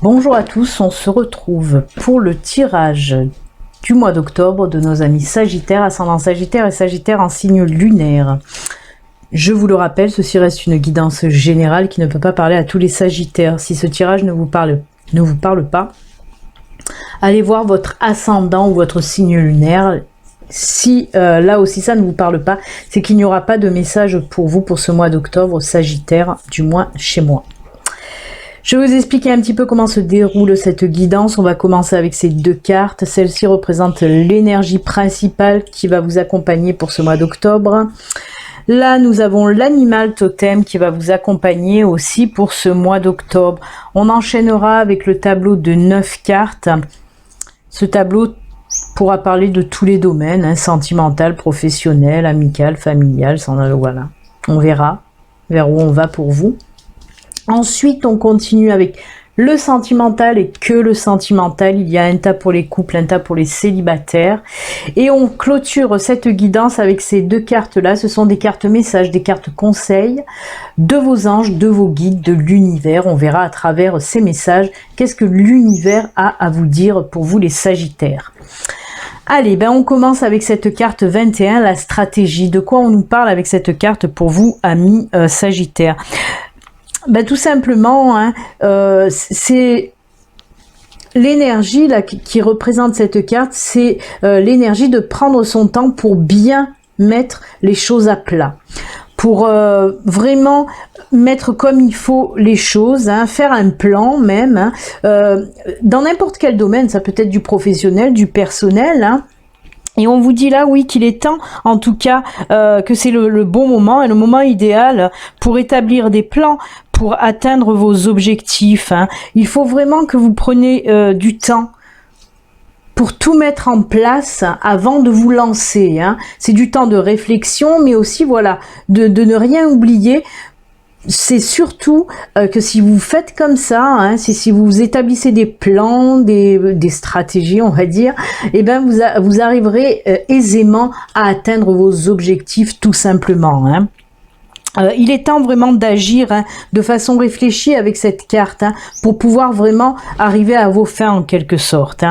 Bonjour à tous, on se retrouve pour le tirage du mois d'octobre de nos amis Sagittaires, ascendant Sagittaire et Sagittaire en signe lunaire. Je vous le rappelle, ceci reste une guidance générale qui ne peut pas parler à tous les Sagittaires. Si ce tirage ne vous parle pas, allez voir votre ascendant ou votre signe lunaire. Si là aussi ça ne vous parle pas, c'est qu'il n'y aura pas de message pour vous pour ce mois d'octobre Sagittaire, du moins chez moi. Je vais vous expliquer un petit peu comment se déroule cette guidance. On va commencer avec ces deux cartes. Celle-ci représente l'énergie principale qui va vous accompagner pour ce mois d'octobre. Là, nous avons l'animal totem qui va vous accompagner aussi pour ce mois d'octobre. On enchaînera avec le tableau de 9 cartes. Ce tableau pourra parler de tous les domaines, sentimental, professionnel, amical, familial. Voilà. On verra vers où on va pour vous. Ensuite, on continue avec le sentimental et que le sentimental. Il y a un tas pour les couples, un tas pour les célibataires. Et on clôture cette guidance avec ces deux cartes-là. Ce sont des cartes messages, des cartes conseils de vos anges, de vos guides, de l'univers. On verra à travers ces messages qu'est-ce que l'univers a à vous dire pour vous les Sagittaires. Allez, on commence avec cette carte 21, la stratégie. De quoi on nous parle avec cette carte pour vous, amis Sagittaires? Tout simplement, c'est l'énergie là qui représente cette carte, c'est l'énergie de prendre son temps pour bien mettre les choses à plat, pour vraiment mettre comme il faut les choses, faire un plan même, dans n'importe quel domaine, ça peut être du professionnel, du personnel, Et on vous dit là, oui, qu'il est temps, en tout cas, que c'est le bon moment et le moment idéal pour établir des plans, pour atteindre vos objectifs. Il faut vraiment que vous preniez du temps pour tout mettre en place avant de vous lancer. C'est du temps de réflexion, mais aussi, voilà, de ne rien oublier. C'est surtout que si vous faites comme ça, si vous établissez des plans, des stratégies, on va dire, vous arriverez aisément à atteindre vos objectifs tout simplement. Il est temps vraiment d'agir de façon réfléchie avec cette carte pour pouvoir vraiment arriver à vos fins en quelque sorte.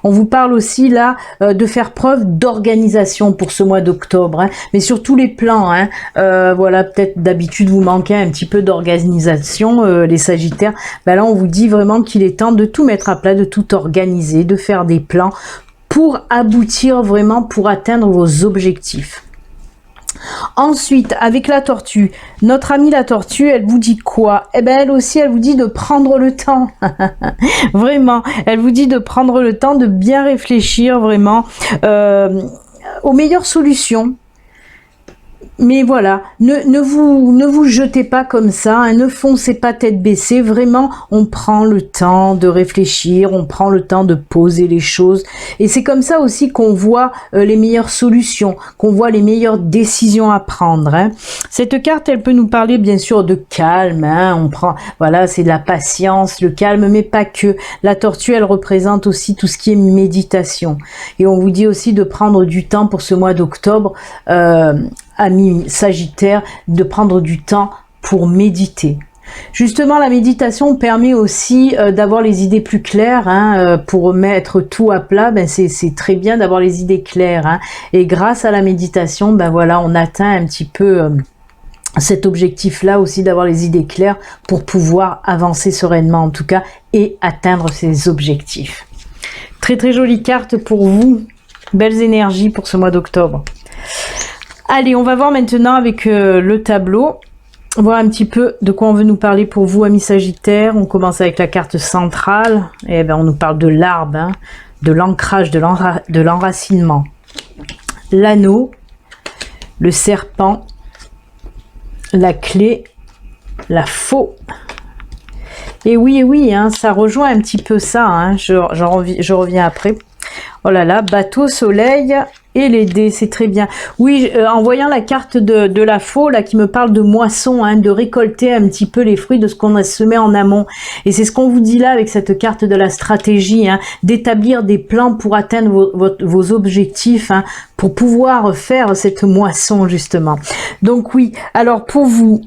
On vous parle aussi là de faire preuve d'organisation pour ce mois d'octobre, mais sur tous les plans. Voilà, peut-être d'habitude vous manquez un petit peu d'organisation, les Sagittaires. Là on vous dit vraiment qu'il est temps de tout mettre à plat, de tout organiser, de faire des plans pour aboutir vraiment, pour atteindre vos objectifs. Ensuite, avec la tortue, notre amie la tortue, elle vous dit quoi? Elle aussi, elle vous dit de prendre le temps. Vraiment, elle vous dit de prendre le temps, de bien réfléchir vraiment aux meilleures solutions. Mais voilà, ne vous jetez pas comme ça, ne foncez pas tête baissée. Vraiment, on prend le temps de réfléchir, on prend le temps de poser les choses. Et c'est comme ça aussi qu'on voit les meilleures solutions, qu'on voit les meilleures décisions à prendre. Cette carte, elle peut nous parler bien sûr de calme. On prend, voilà, c'est de la patience, le calme, mais pas que. La tortue, elle représente aussi tout ce qui est méditation. Et on vous dit aussi de prendre du temps pour ce mois d'octobre. Amis Sagittaire, de prendre du temps pour méditer. Justement, la méditation permet aussi d'avoir les idées plus claires, pour mettre tout à plat. C'est très bien d'avoir les idées claires, et grâce à la méditation, voilà, on atteint un petit peu cet objectif-là aussi, d'avoir les idées claires pour pouvoir avancer sereinement en tout cas et atteindre ses objectifs. Très très jolie carte pour vous, belles énergies pour ce mois d'octobre. Allez, on va voir maintenant avec le tableau, voir un petit peu de quoi on veut nous parler pour vous, amis Sagittaires. On commence avec la carte centrale, et on nous parle de l'arbre, de l'ancrage, de l'enracinement. L'anneau, le serpent, la clé, la faux. Et oui, ça rejoint un petit peu ça, je reviens après. Oh là là, bateau, soleil et les dés, c'est très bien. Oui, en voyant la carte de la faux, là, qui me parle de moisson, de récolter un petit peu les fruits de ce qu'on a semé en amont. Et c'est ce qu'on vous dit là avec cette carte de la stratégie, d'établir des plans pour atteindre vos objectifs, pour pouvoir faire cette moisson, justement. Donc oui, alors pour vous,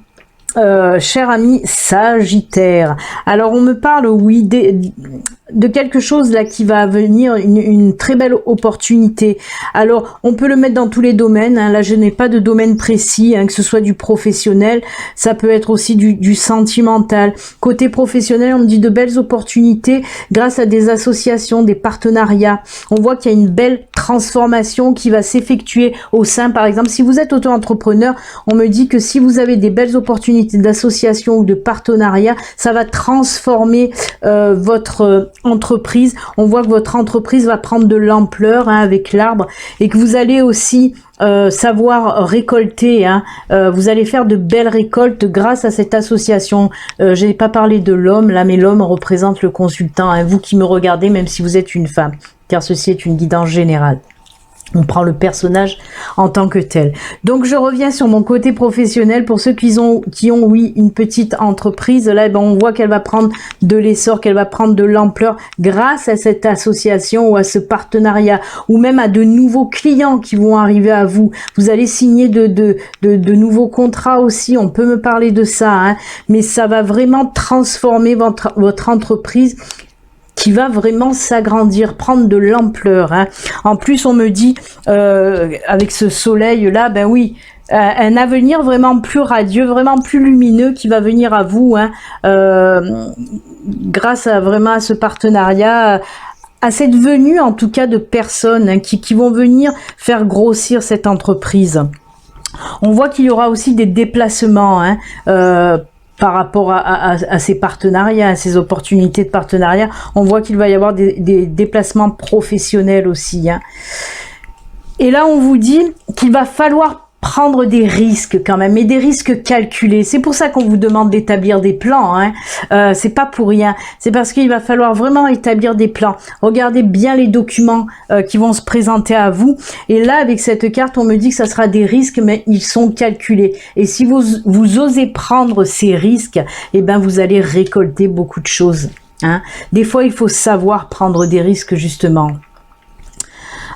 cher ami Sagittaire. Alors on me parle, oui, de quelque chose là qui va venir, une très belle opportunité. Alors on peut le mettre dans tous les domaines, hein. Là je n'ai pas de domaine précis, hein, que ce soit du professionnel, ça peut être aussi du sentimental. Côté professionnel, on me dit de belles opportunités grâce à des associations, des partenariats. On voit qu'il y a une belle transformation qui va s'effectuer au sein, par exemple, si vous êtes auto-entrepreneur, on me dit que si vous avez des belles opportunités d'association ou de partenariat, ça va transformer votre entreprise. On voit que votre entreprise va prendre de l'ampleur, hein, avec l'arbre, et que vous allez aussi savoir récolter, hein. Vous allez faire de belles récoltes grâce à cette association. Je n'ai pas parlé de l'homme là, mais l'homme représente le consultant, hein, vous qui me regardez, même si vous êtes une femme, car ceci est une guidance générale. On prend le personnage en tant que tel. Donc je reviens sur mon côté professionnel. Pour ceux qui ont oui, une petite entreprise, là, ben, on voit qu'elle va prendre de l'essor, qu'elle va prendre de l'ampleur grâce à cette association ou à ce partenariat, ou même à de nouveaux clients qui vont arriver à vous. Vous allez signer de nouveaux contrats aussi, on peut me parler de ça, hein, mais ça va vraiment transformer votre entreprise, qui va vraiment s'agrandir, prendre de l'ampleur, hein. En plus, on me dit, avec ce soleil-là, ben oui, un avenir vraiment plus radieux, vraiment plus lumineux qui va venir à vous, hein, grâce à vraiment à ce partenariat, à cette venue en tout cas de personnes, hein, qui vont venir faire grossir cette entreprise. On voit qu'il y aura aussi des déplacements, hein, par rapport à ces partenariats, à ces opportunités de partenariat. On voit qu'il va y avoir des déplacements professionnels aussi, hein. Et là, on vous dit qu'il va falloir prendre des risques quand même, mais des risques calculés. C'est pour ça qu'on vous demande d'établir des plans, hein. C'est pas pour rien. C'est parce qu'il va falloir vraiment établir des plans. Regardez bien les documents qui vont se présenter à vous. Et là, avec cette carte, on me dit que ça sera des risques, mais ils sont calculés. Et si vous osez prendre ces risques, eh ben vous allez récolter beaucoup de choses, hein. Des fois, il faut savoir prendre des risques, justement.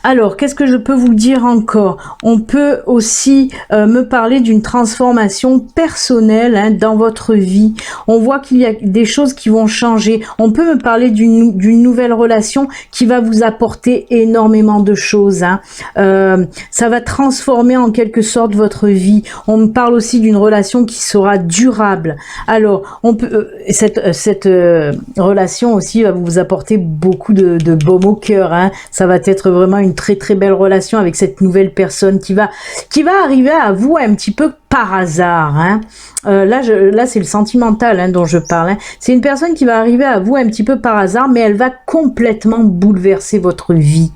Alors, qu'est-ce que je peux vous dire encore? On peut aussi me parler d'une transformation personnelle, hein, dans votre vie. On voit qu'il y a des choses qui vont changer. On peut me parler d'une nouvelle relation qui va vous apporter énormément de choses, hein. Ça va transformer en quelque sorte votre vie. On me parle aussi d'une relation qui sera durable. Alors, on peut cette relation aussi va vous apporter beaucoup de baume au cœur, hein. Ça va être vraiment une très très belle relation avec cette nouvelle personne qui va arriver à vous un petit peu par hasard, hein. Là c'est le sentimental, hein, dont je parle, hein. C'est une personne qui va arriver à vous un petit peu par hasard, mais elle va complètement bouleverser votre vie,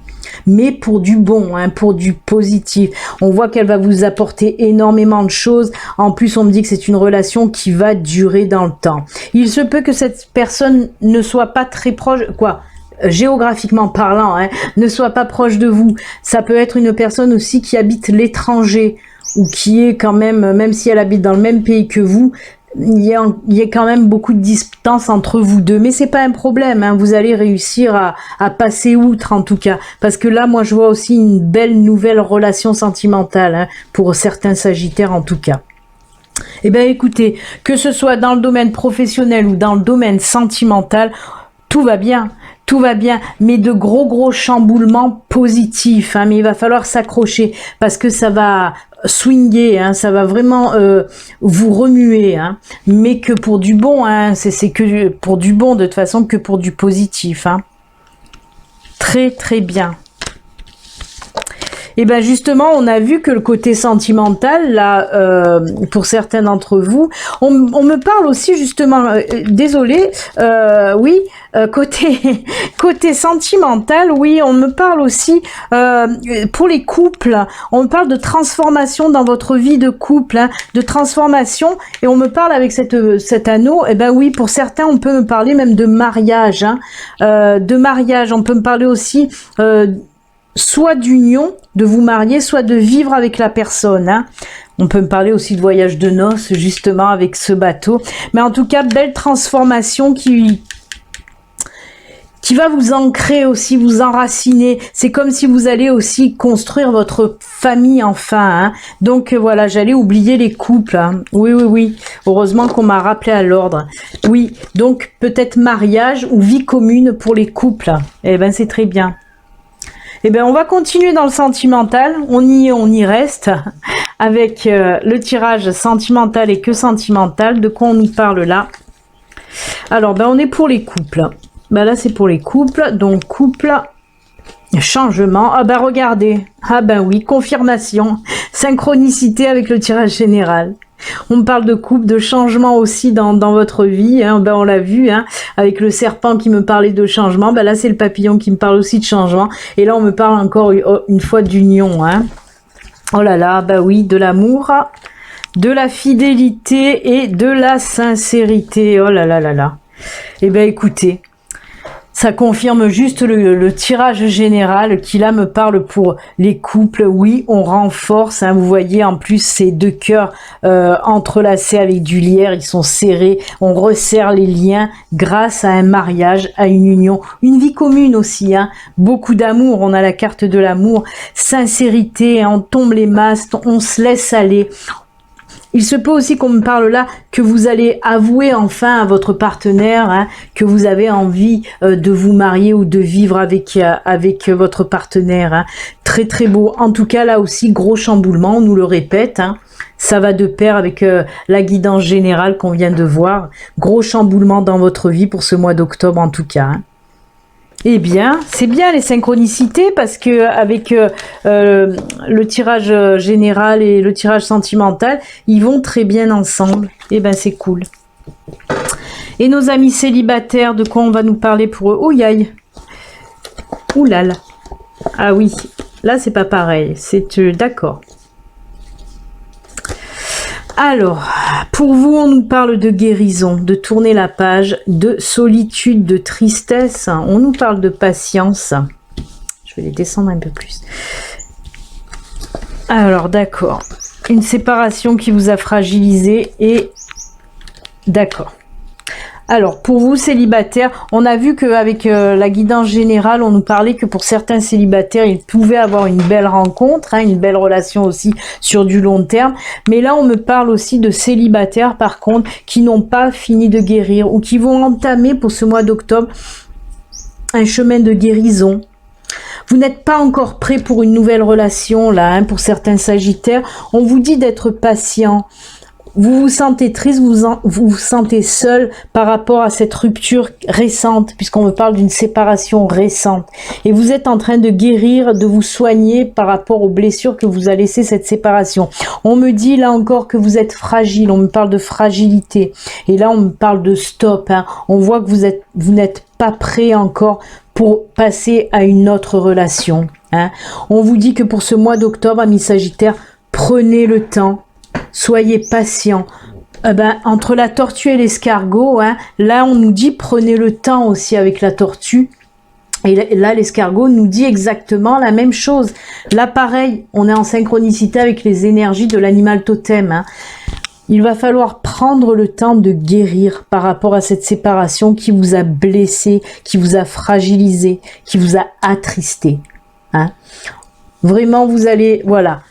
mais pour du bon, hein, pour du positif. On voit qu'elle va vous apporter énormément de choses. En plus, on me dit que c'est une relation qui va durer dans le temps. Il se peut que cette personne ne soit pas très proche, géographiquement parlant, hein, ne soit pas proche de vous. Ça peut être une personne aussi qui habite l'étranger, ou qui est quand même si elle habite dans le même pays que vous, il y a quand même beaucoup de distance entre vous deux, mais c'est pas un problème, hein. Vous allez réussir à passer outre, en tout cas, parce que là, moi, je vois aussi une belle nouvelle relation sentimentale, hein, pour certains Sagittaires, en tout cas. Eh bien, écoutez, que ce soit dans le domaine professionnel ou dans le domaine sentimental, tout va bien. Tout va bien, mais de gros chamboulements positifs, hein, mais il va falloir s'accrocher parce que ça va swinger, hein, ça va vraiment vous remuer, hein, mais que pour du bon, hein, c'est que pour du bon, de toute façon, que pour du positif, hein. Très très bien. Et ben justement, on a vu que le côté sentimental, là, pour certains d'entre vous, on me parle aussi justement, désolé, oui, côté sentimental, oui, on me parle aussi, pour les couples, on me parle de transformation dans votre vie de couple, hein, de transformation, et on me parle avec cet anneau, et ben oui, pour certains, on peut me parler même de mariage, hein, de mariage, on peut me parler aussi, soit d'union, de vous marier, soit de vivre avec la personne, hein. On peut me parler aussi de voyage de noces, justement, avec ce bateau. Mais en tout cas, belle transformation qui qui va vous ancrer aussi, vous enraciner. C'est comme si vous allez aussi construire votre famille enfin. Hein. Donc voilà, j'allais oublier les couples. Hein. Oui, oui, oui. Heureusement qu'on m'a rappelé à l'ordre. Oui, donc peut-être mariage ou vie commune pour les couples. Eh ben c'est très bien. Eh ben on va continuer dans le sentimental. On y reste avec le tirage sentimental et que sentimental. De quoi on nous parle là? Alors ben on est pour les couples. Ben là c'est pour les couples, donc couple, changement, ah ben regardez, ah ben oui, confirmation, synchronicité avec le tirage général. On me parle de couple, de changement aussi dans votre vie, hein. Ben on l'a vu, hein, avec le serpent qui me parlait de changement, ben là c'est le papillon qui me parle aussi de changement, et là on me parle encore une fois d'union, hein. Oh là là, ben oui, de l'amour, de la fidélité et de la sincérité, oh là là là là. Eh ben écoutez, ça confirme juste le tirage général qui là me parle pour les couples. Oui, on renforce, hein, vous voyez en plus ces deux cœurs entrelacés avec du lierre, ils sont serrés, on resserre les liens grâce à un mariage, à une union, une vie commune aussi, hein, beaucoup d'amour, on a la carte de l'amour, sincérité, hein, on tombe les masques, on se laisse aller. Il se peut aussi qu'on me parle là que vous allez avouer enfin à votre partenaire, hein, que vous avez envie de vous marier ou de vivre avec votre partenaire. Hein. Très très beau. En tout cas là aussi gros chamboulement, on nous le répète. Hein. Ça va de pair avec la guidance générale qu'on vient de voir. Gros chamboulement dans votre vie pour ce mois d'octobre en tout cas. Hein. Eh bien, c'est bien les synchronicités parce que avec le tirage général et le tirage sentimental, ils vont très bien ensemble. Eh ben, c'est cool. Et nos amis célibataires, de quoi on va nous parler pour eux? Oh, yaï. Oulala. Ah oui, là, c'est pas pareil. C'est d'accord. Alors, pour vous, on nous parle de guérison, de tourner la page, de solitude, de tristesse. On nous parle de patience. Je vais les descendre un peu plus. Alors, d'accord. Une séparation qui vous a fragilisé et... D'accord. Alors, pour vous, célibataires, on a vu qu'avec la guidance générale, on nous parlait que pour certains célibataires, ils pouvaient avoir une belle rencontre, hein, une belle relation aussi sur du long terme. Mais là, on me parle aussi de célibataires, par contre, qui n'ont pas fini de guérir ou qui vont entamer pour ce mois d'octobre un chemin de guérison. Vous n'êtes pas encore prêt pour une nouvelle relation, là, hein, pour certains sagittaires. On vous dit d'être patient. Vous vous sentez triste, vous vous sentez seul par rapport à cette rupture récente, puisqu'on me parle d'une séparation récente. Et vous êtes en train de guérir, de vous soigner par rapport aux blessures que vous a laissées cette séparation. On me dit là encore que vous êtes fragile, on me parle de fragilité. Et là, on me parle de stop. Hein. On voit que vous n'êtes pas prêt encore pour passer à une autre relation. Hein. On vous dit que pour ce mois d'octobre, amis Sagittaires, prenez le temps. Soyez patient. Entre la tortue et l'escargot, hein, là on nous dit prenez le temps aussi avec la tortue. Et là l'escargot nous dit exactement la même chose. Là pareil, on est en synchronicité avec les énergies de l'animal totem. Hein. Il va falloir prendre le temps de guérir par rapport à cette séparation qui vous a blessé, qui vous a fragilisé, qui vous a attristé. Hein. Vraiment vous allez... Voilà.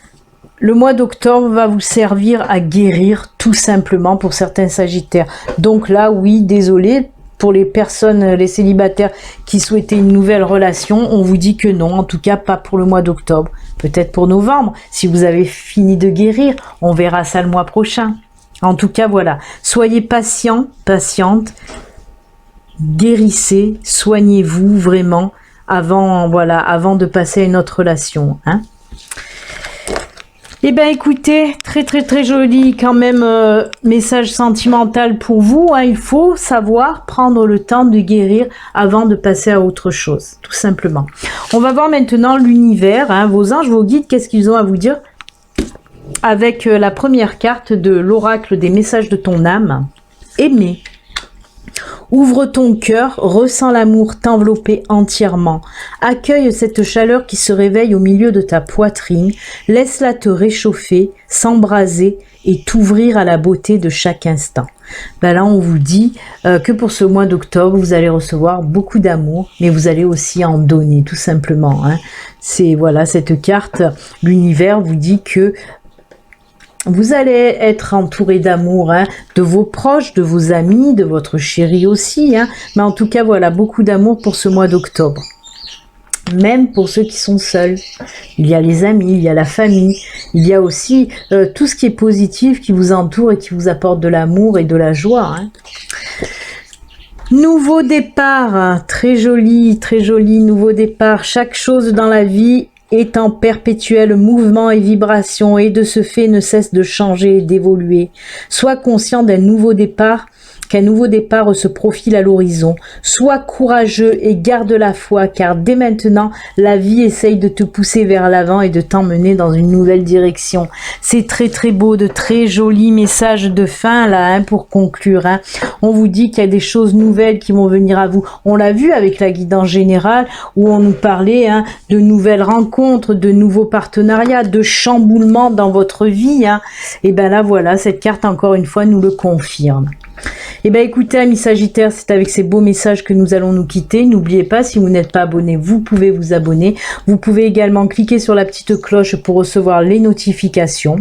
Le mois d'octobre va vous servir à guérir tout simplement pour certains sagittaires. Donc là, oui, désolé, pour les personnes, les célibataires qui souhaitaient une nouvelle relation, on vous dit que non, en tout cas pas pour le mois d'octobre. Peut-être pour novembre, si vous avez fini de guérir, on verra ça le mois prochain. En tout cas, voilà, soyez patients, patientes, guérissez, soignez-vous vraiment avant de passer à une autre relation, hein. Eh bien écoutez, très très très joli quand même message sentimental pour vous. Hein. Il faut savoir prendre le temps de guérir avant de passer à autre chose, tout simplement. On va voir maintenant l'univers, hein, vos anges, vos guides, qu'est-ce qu'ils ont à vous dire avec la première carte de l'oracle des messages de ton âme. Aimer. Ouvre ton cœur, ressens l'amour t'envelopper entièrement. Accueille cette chaleur qui se réveille au milieu de ta poitrine. Laisse-la te réchauffer, s'embraser et t'ouvrir à la beauté de chaque instant. Ben là, on vous dit que pour ce mois d'octobre, vous allez recevoir beaucoup d'amour, mais vous allez aussi en donner, tout simplement. Hein. C'est voilà, cette carte, l'univers vous dit que vous allez être entouré d'amour, hein, de vos proches, de vos amis, de votre chéri aussi. Hein, mais en tout cas, voilà, beaucoup d'amour pour ce mois d'octobre. Même pour ceux qui sont seuls. Il y a les amis, il y a la famille, il y a aussi tout ce qui est positif qui vous entoure et qui vous apporte de l'amour et de la joie. Hein. Nouveau départ, très joli, nouveau départ. Chaque chose dans la vie est en perpétuel mouvement et vibration et de ce fait ne cesse de changer et d'évoluer. Sois conscient d'un nouveau départ, qu'un nouveau départ se profile à l'horizon. Sois courageux et garde la foi, car dès maintenant, la vie essaye de te pousser vers l'avant et de t'emmener dans une nouvelle direction. C'est très beau, de très jolis messages de fin là, hein, pour conclure. Hein. On vous dit qu'il y a des choses nouvelles qui vont venir à vous. On l'a vu avec la guidance générale où on nous parlait hein, de nouvelles rencontres, de nouveaux partenariats, de chamboulements dans votre vie. Hein. Et ben là voilà, cette carte encore une fois nous le confirme. Et bien écoutez amis Sagittaires, c'est avec ces beaux messages que nous allons nous quitter. N'oubliez pas, si vous n'êtes pas abonné, vous pouvez vous abonner. Vous pouvez également cliquer sur la petite cloche pour recevoir les notifications.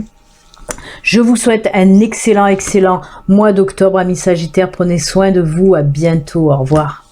Je vous souhaite un excellent mois d'octobre amis Sagittaires. Prenez soin de vous, à bientôt, au revoir.